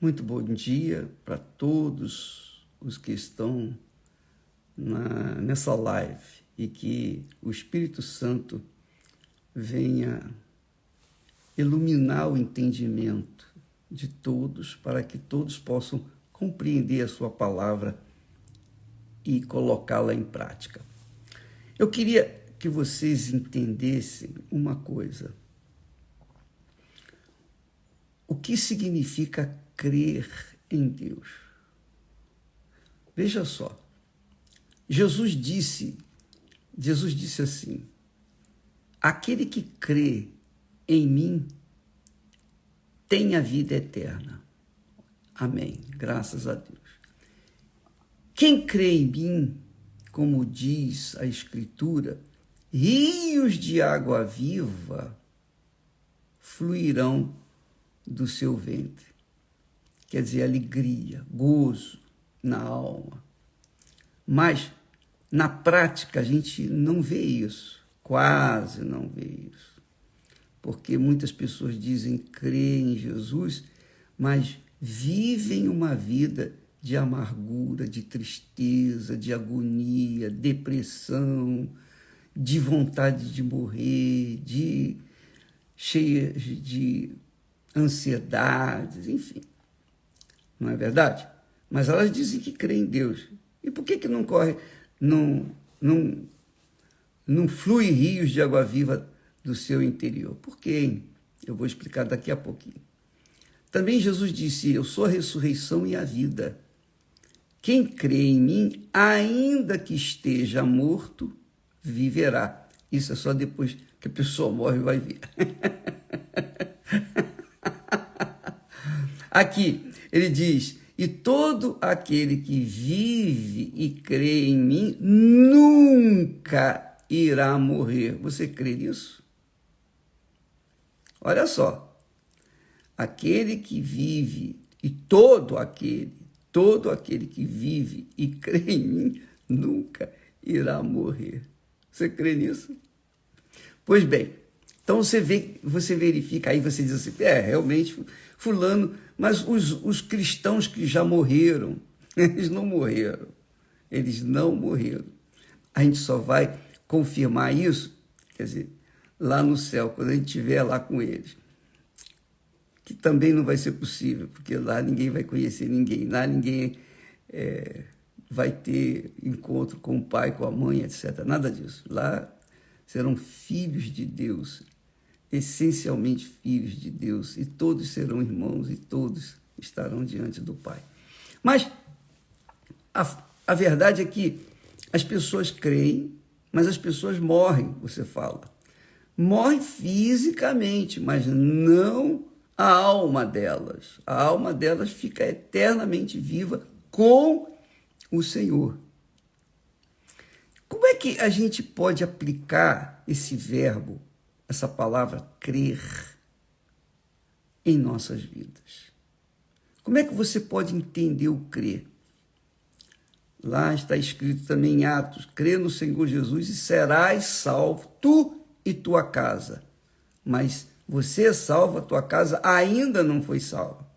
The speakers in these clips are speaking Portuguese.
Muito bom dia para todos os que estão nessa live e que o Espírito Santo venha iluminar o entendimento de todos para que todos possam compreender a sua palavra e colocá-la em prática. Eu queria que vocês entendessem uma coisa. O que significa crer em Deus? Veja só, Jesus disse assim: aquele que crê em mim tem a vida eterna. Amém, graças a Deus. Quem crê em mim, como diz a Escritura, rios de água viva fluirão do seu ventre. Quer dizer, alegria, gozo na alma. Mas, na prática, a gente não vê isso, quase não vê isso. Porque muitas pessoas dizem crer em Jesus, mas vivem uma vida de amargura, de tristeza, de agonia, depressão, de vontade de morrer, cheias de ansiedades, enfim. Não é verdade? Mas elas dizem que creem em Deus. E por que não flui rios de água viva do seu interior? Por quê, hein? Eu vou explicar daqui a pouquinho. Também Jesus disse: eu sou a ressurreição e a vida. Quem crê em mim, ainda que esteja morto, viverá. Isso é só depois que a pessoa morre e vai ver. Aqui, ele diz: e todo aquele que vive e crê em mim nunca irá morrer. Você crê nisso? Olha só. Aquele que vive e todo aquele que vive e crê em mim nunca irá morrer. Você crê nisso? Pois bem, então você verifica, aí você diz assim: realmente, fulano, mas os cristãos que já morreram, eles não morreram. A gente só vai confirmar isso, quer dizer, lá no céu, quando a gente estiver lá com eles. Que também não vai ser possível, porque lá ninguém vai conhecer ninguém, lá ninguém vai ter encontro com o pai, com a mãe, etc. Nada disso. Lá serão filhos de Deus, essencialmente filhos de Deus, e todos serão irmãos e todos estarão diante do Pai. Mas a verdade é que as pessoas creem, mas as pessoas morrem, você fala. Morrem fisicamente, mas não a alma delas. A alma delas fica eternamente viva com o Senhor. Como é que a gente pode aplicar esse verbo, essa palavra crer, em nossas vidas? Como é que você pode entender o crer? Lá está escrito também em Atos: crê no Senhor Jesus e serás salvo, tu e tua casa. Mas você é salvo, a tua casa ainda não foi salva.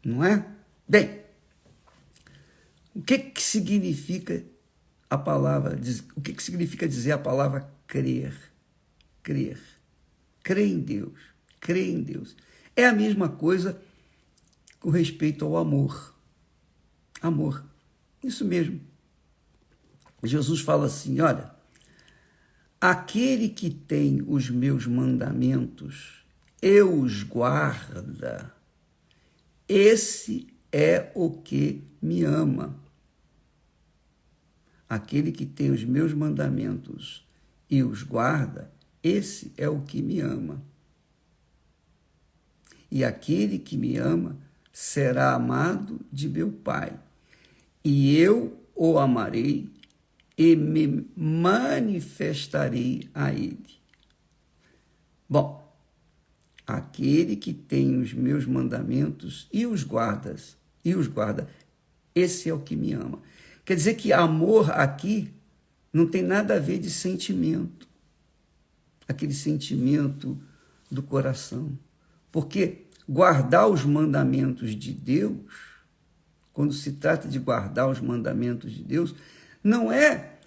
Não é? Bem, o que significa a palavra, o que significa dizer a palavra crer? Crer. Crer em Deus. Crer em Deus. É a mesma coisa com respeito ao amor. Amor. Isso mesmo. Jesus fala assim: olha, aquele que tem os meus mandamentos e os guarda, esse é o que me ama. Aquele que tem os meus mandamentos e os guarda, esse é o que me ama. E aquele que me ama será amado de meu Pai, e eu o amarei e me manifestarei a ele. Bom, aquele que tem os meus mandamentos e os guarda, esse é o que me ama. Quer dizer que amor aqui não tem nada a ver de sentimento, aquele sentimento do coração. Porque guardar os mandamentos de Deus, quando se trata de guardar os mandamentos de Deus, não é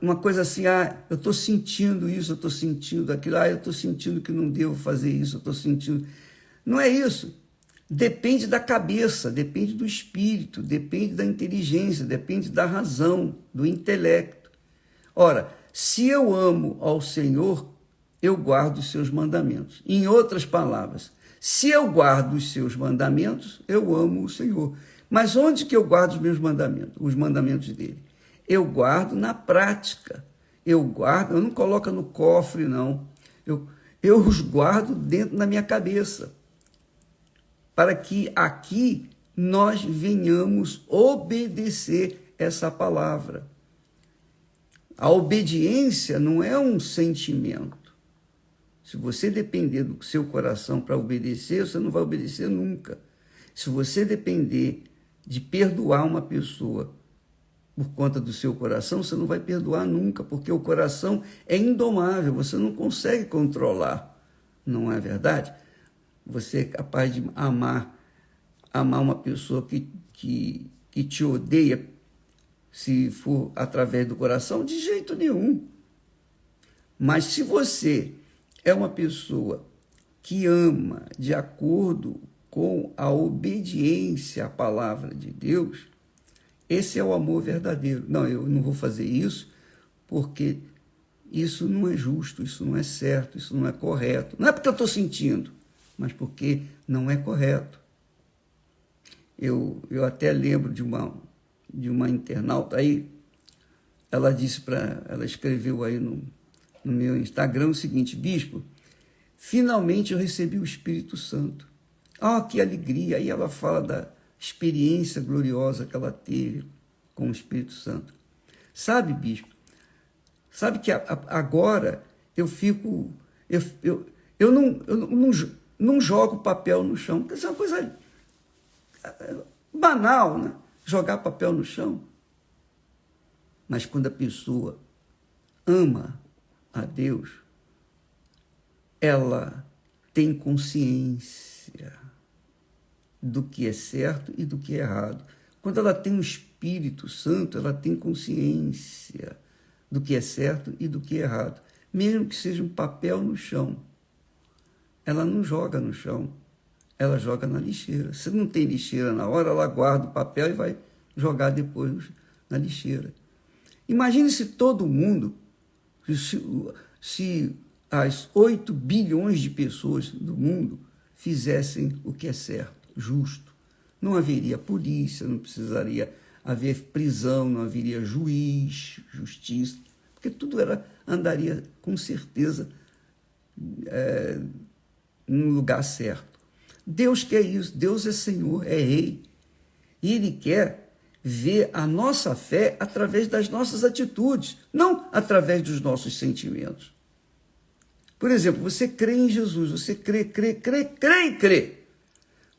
uma coisa assim, eu estou sentindo isso, eu estou sentindo aquilo, eu estou sentindo que não devo fazer isso, eu estou sentindo... Não é isso. Depende da cabeça, depende do espírito, depende da inteligência, depende da razão, do intelecto. Ora, se eu amo ao Senhor, eu guardo os seus mandamentos. Em outras palavras, se eu guardo os seus mandamentos, eu amo o Senhor. Mas onde que eu guardo os meus mandamentos? Os mandamentos dele. Eu guardo na prática. Eu não coloco no cofre, não. Eu os guardo dentro da minha cabeça. Para que aqui nós venhamos obedecer essa palavra. A obediência não é um sentimento. Se você depender do seu coração para obedecer, você não vai obedecer nunca. Se você depender de perdoar uma pessoa por conta do seu coração, você não vai perdoar nunca, porque o coração é indomável, você não consegue controlar. Não é verdade? Você é capaz de amar uma pessoa que te odeia, se for através do coração, de jeito nenhum. Mas se você é uma pessoa que ama de acordo com a obediência à palavra de Deus, esse é o amor verdadeiro. Não, eu não vou fazer isso porque isso não é justo, isso não é certo, isso não é correto. Não é porque eu estou sentindo, mas porque não é correto. Eu até lembro de uma internauta aí, ela escreveu aí no meu Instagram o seguinte: bispo, finalmente eu recebi o Espírito Santo. Que alegria! Aí ela fala da experiência gloriosa que ela teve com o Espírito Santo. Sabe, bispo, sabe que agora eu fico... Eu não jogo papel no chão, porque isso é uma coisa banal, né? Jogar papel no chão. Mas quando a pessoa ama a Deus, ela tem consciência do que é certo e do que é errado. Quando ela tem o Espírito Santo, ela tem consciência do que é certo e do que é errado. Mesmo que seja um papel no chão, ela não joga no chão, ela joga na lixeira. Se não tem lixeira na hora, ela guarda o papel e vai jogar depois na lixeira. Imagine se todo mundo, se as 8 bilhões de pessoas do mundo fizessem o que é certo, justo. Não haveria polícia, não precisaria haver prisão, não haveria juiz, justiça, porque tudo andaria com certeza no lugar certo. Deus quer isso, Deus é Senhor, é Rei, e Ele quer ver a nossa fé através das nossas atitudes, não através dos nossos sentimentos. Por exemplo, você crê em Jesus, você crê.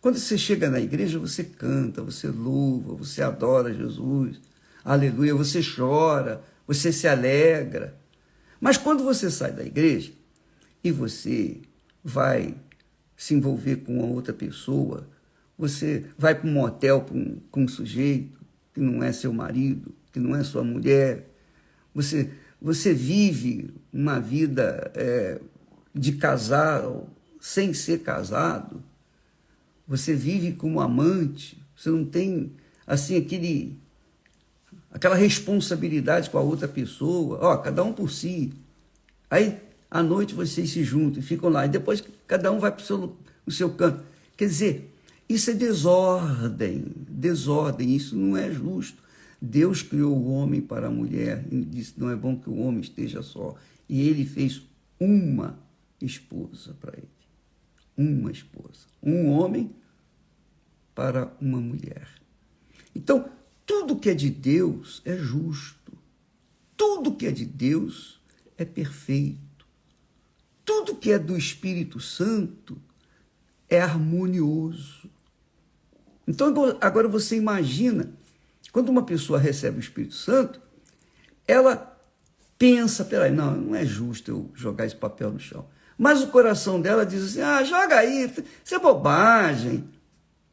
Quando você chega na igreja, você canta, você louva, você adora Jesus, aleluia, você chora, você se alegra. Mas quando você sai da igreja e você vai se envolver com outra pessoa, você vai para um motel com um sujeito que não é seu marido, que não é sua mulher, você vive uma vida de casal sem ser casado, você vive como amante, você não tem assim aquela responsabilidade com a outra pessoa, cada um por si. Aí, à noite, vocês se juntam e ficam lá, e depois cada um vai para o seu canto. Quer dizer, isso é desordem, isso não é justo. Deus criou o homem para a mulher e disse: não é bom que o homem esteja só. E ele fez uma esposa para ele. Uma esposa. Um homem para uma mulher. Então, tudo que é de Deus é justo. Tudo que é de Deus é perfeito. Tudo que é do Espírito Santo é harmonioso. Então, agora você imagina, quando uma pessoa recebe o Espírito Santo, ela pensa, peraí, não é justo eu jogar esse papel no chão. Mas o coração dela diz assim, joga aí, isso é bobagem.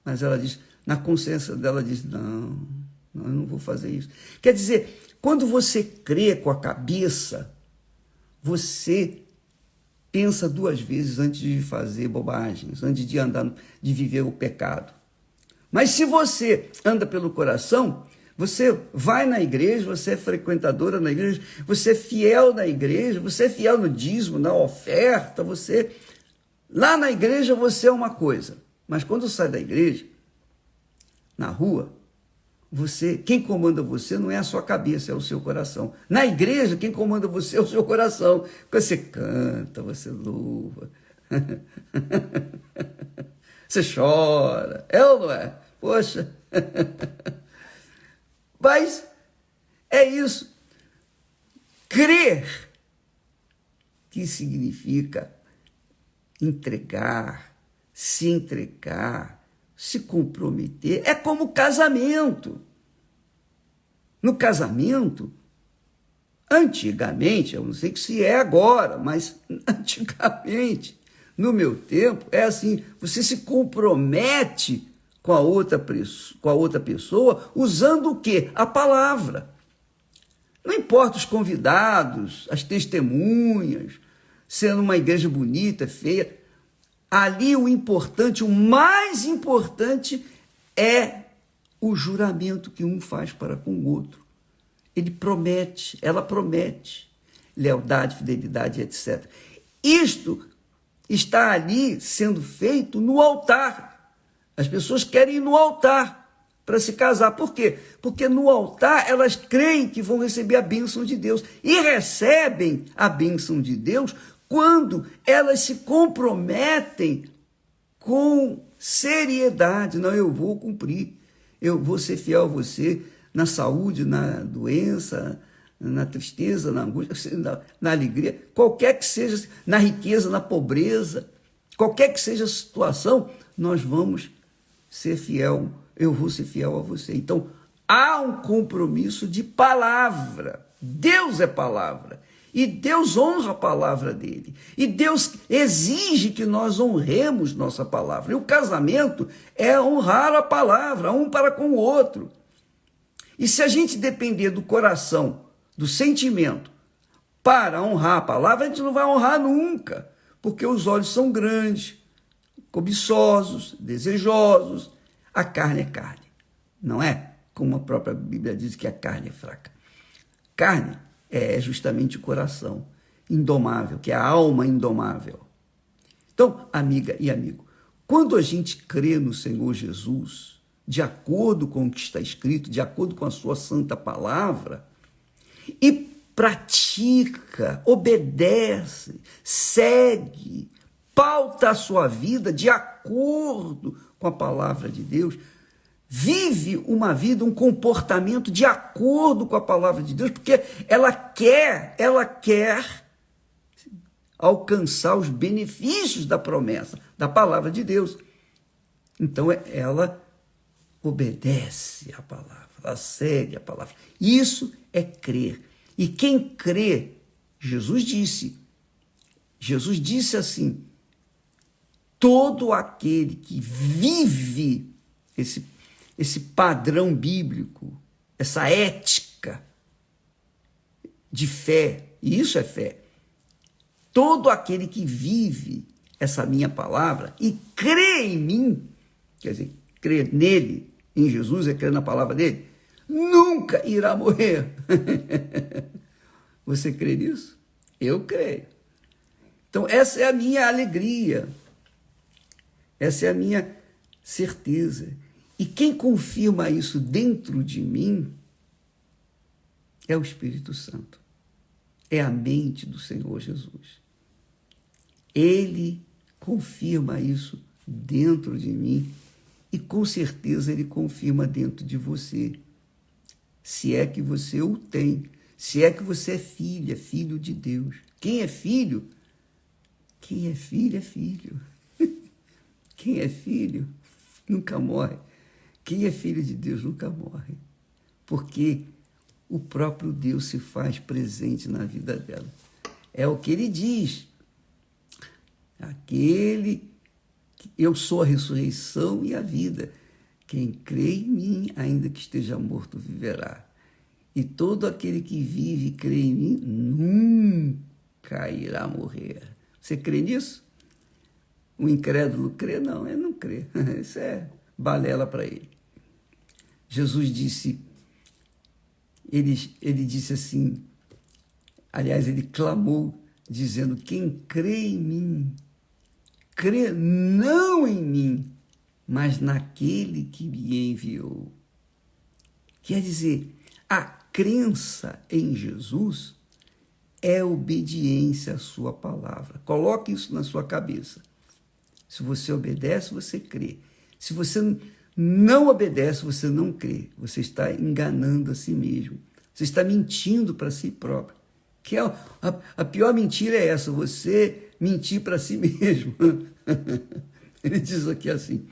Mas ela diz, na consciência dela diz, não, eu não vou fazer isso. Quer dizer, quando você crê com a cabeça, você pensa 2 vezes antes de fazer bobagens, antes de andar, de viver o pecado. Mas se você anda pelo coração, você vai na igreja, você é frequentadora na igreja, você é fiel na igreja, você é fiel no dízimo, na oferta, você... Lá na igreja você é uma coisa, mas quando sai da igreja, na rua, quem comanda você não é a sua cabeça, é o seu coração. Na igreja, quem comanda você é o seu coração. Você canta, você louva, você chora, é ou não é? Poxa, mas é isso. Crer, que significa entregar, se comprometer, é como casamento. No casamento, antigamente, eu não sei se é agora, mas antigamente, no meu tempo, é assim, você se compromete com a outra pessoa usando o quê? A palavra. Não importa os convidados, as testemunhas, sendo uma igreja bonita, feia. Ali o importante, o mais importante é o juramento que um faz para com o outro. Ele promete, ela promete lealdade, fidelidade, etc. Isto está ali sendo feito no altar. As pessoas querem ir no altar para se casar. Por quê? Porque no altar elas creem que vão receber a bênção de Deus. E recebem a bênção de Deus quando elas se comprometem com seriedade. Não, eu vou cumprir, eu vou ser fiel a você na saúde, na doença, na tristeza, na angústia, na alegria, qualquer que seja, na riqueza, na pobreza, qualquer que seja a situação, nós vamos ser fiel, eu vou ser fiel a você. Então, há um compromisso de palavra. Deus é palavra. E Deus honra a palavra dele. E Deus exige que nós honremos nossa palavra. E o casamento é honrar a palavra, um para com o outro. E se a gente depender do coração, do sentimento, para honrar a palavra, a gente não vai honrar nunca. Porque os olhos são grandes, cobiçosos, desejosos. A carne é carne, não é? Como a própria Bíblia diz que a carne é fraca. Carne é justamente o coração indomável, que é a alma indomável. Então, amiga e amigo, quando a gente crê no Senhor Jesus, de acordo com o que está escrito, de acordo com a sua santa palavra, e pratica, obedece, segue, pauta a sua vida de acordo com a palavra de Deus, vive uma vida, um comportamento de acordo com a palavra de Deus, porque ela quer alcançar os benefícios da promessa, da palavra de Deus. Então ela obedece a palavra, ela segue a palavra. Isso é crer. E quem crê, Jesus disse assim, todo aquele que vive esse padrão bíblico, essa ética de fé, e isso é fé, todo aquele que vive essa minha palavra e crê em mim, quer dizer, crê nele, em Jesus, é crer na palavra dele, nunca irá morrer. Você crê nisso? Eu creio. Então, essa é a minha alegria, essa é a minha certeza. E quem confirma isso dentro de mim é o Espírito Santo. É a mente do Senhor Jesus. Ele confirma isso dentro de mim e com certeza ele confirma dentro de você. Se é que você o tem, se é que você é filha, filho de Deus. Quem é filho? Quem é filho é filho. Quem é filho nunca morre. Quem é filho de Deus nunca morre. Porque o próprio Deus se faz presente na vida dela. É o que ele diz Eu sou a ressurreição e a vida. Quem crê em mim, ainda que esteja morto, viverá. E todo aquele que vive e crê em mim, nunca irá morrer. Você crê nisso? O incrédulo crê? Não, ele não crê. Isso é balela para ele. Jesus disse, ele disse assim, aliás, ele clamou, dizendo, quem crê em mim, crê não em mim, mas naquele que me enviou. Quer dizer, a crença em Jesus é obediência à sua palavra. Coloque isso na sua cabeça. Se você obedece, você crê. Se você não obedece, você não crê. Você está enganando a si mesmo. Você está mentindo para si próprio. Que a pior mentira é essa, você mentir para si mesmo. Ele diz aqui assim,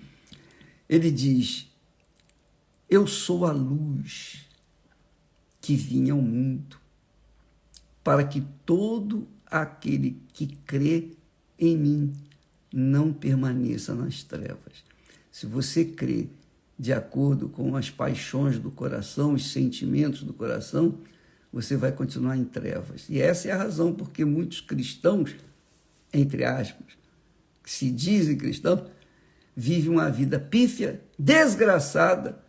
ele diz, eu sou a luz que vinha ao mundo, para que todo aquele que crê em mim não permaneça nas trevas. Se você crê de acordo com as paixões do coração, os sentimentos do coração, você vai continuar em trevas. E essa é a razão porque muitos cristãos, entre aspas, que se dizem cristãos, vivem uma vida pífia, desgraçada,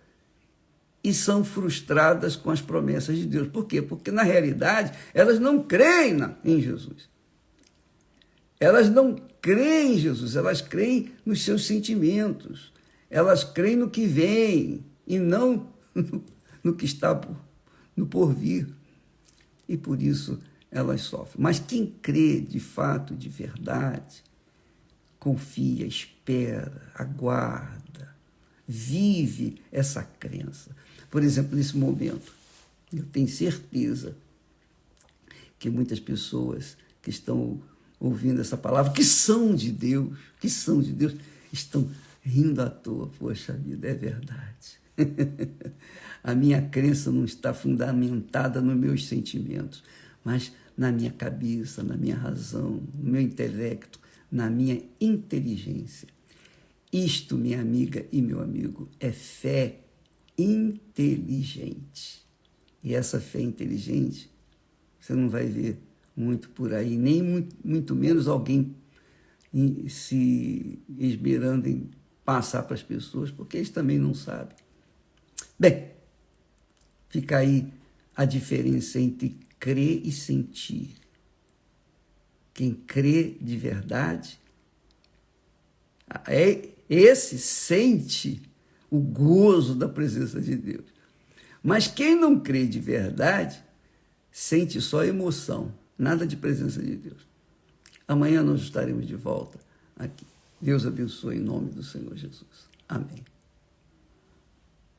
e são frustradas com as promessas de Deus. Por quê? Porque, na realidade, elas não creem em Jesus. Elas não creem em Jesus, elas creem nos seus sentimentos. Elas creem no que vem e não no que está no porvir. E por isso elas sofrem. Mas quem crê de fato, de verdade, confia, espera, aguarda, vive essa crença. Por exemplo, nesse momento, eu tenho certeza que muitas pessoas que estão ouvindo essa palavra, que são de Deus, estão rindo à toa. Poxa vida, é verdade. A minha crença não está fundamentada nos meus sentimentos, mas na minha cabeça, na minha razão, no meu intelecto, na minha inteligência. Isto, minha amiga e meu amigo, é fé inteligente. E essa fé inteligente, você não vai ver muito por aí, nem muito menos alguém se esmerando em passar para as pessoas, porque eles também não sabem. Bem, fica aí a diferença entre crer e sentir. Quem crê de verdade, esse sente o gozo da presença de Deus. Mas quem não crê de verdade, sente só emoção, nada de presença de Deus. Amanhã nós estaremos de volta aqui. Deus abençoe em nome do Senhor Jesus. Amém.